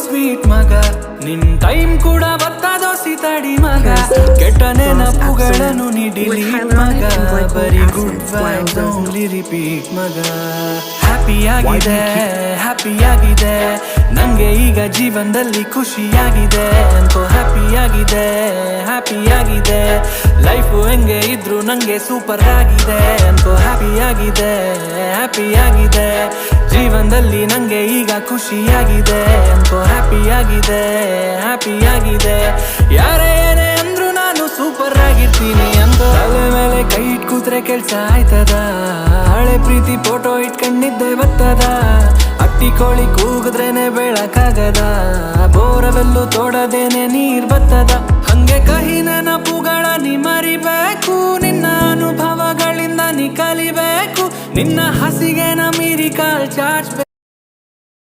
sweet ಮಗ ನಿನ್ time ಕೂಡ ಬರ್ತದೋ ಸಿತಡಿ ಮಗ ಕೆಟ್ಟ ನೆನಪುಗಳನ್ನು ನೀ ಡಿಲೀಟ್ ಮಗ ಬರೀ ಗುಡ್ ವೈಬ್ಸ್ ಓನ್ಲಿ ರಿಪೀಟ್ ಮಗ ಹ್ಯಾಪಿಯಾಗಿದೆ ನಂಗೆ ಈಗ ಜೀವನದಲ್ಲಿ ಖುಷಿಯಾಗಿದೆ ಅಂತೋ ಹ್ಯಾಪಿಯಾಗಿದೆ ಲೈಫು ಹೆಂಗೆ ಇದ್ರು ನಂಗೆ ಸೂಪರ್ ಆಗಿದೆ ಅಂತೋ ಹ್ಯಾಪಿಯಾಗಿದೆ ಜೀವನದಲ್ಲಿ ನಂಗೆ ಈಗ ಖುಷಿಯಾಗಿದೆ ಅಂತೋ ಹ್ಯಾಪಿಯಾಗಿದೆ ಯಾರೇ ಏನೇ ಅಂದ್ರು ನಾನು ಸೂಪರ್ ಆಗಿರ್ತೀನಿ ಅಂತ ತಲೆ ಮೇಲೆ ಕೈ ಇಟ್ ಕೂತ್ರೆ ಕೆಲ್ಸ ಆಯ್ತದ ಹಳೆ ಪ್ರೀತಿ ಫೋಟೋ ಇಟ್ಕೊಂಡಿದ್ದೆ ಬರ್ತದ ಅಟ್ಟಿ ಕೋಳಿ ಕೂಗಿದ್ರೇನೆ ಬೆಳಕಾಗದ ಬೋರವೆಲ್ಲು ತೋಡದೇನೆ ನೀರ್ ಬರ್ತದ ಹಂಗೆ ಕಹಿ ನೆನಪುಗಳ ನೀ ಮರಿಬೇಕು ನಿನ್ನ ಅನುಭವಗಳಿಂದ ನೀ ಕಲಿಬೇಕು ನಿನ್ನ ಹಸಿಗೆ ನ ಮೀರಿ ಕಾಲ್ ಚಾಚ್ಬೇಕು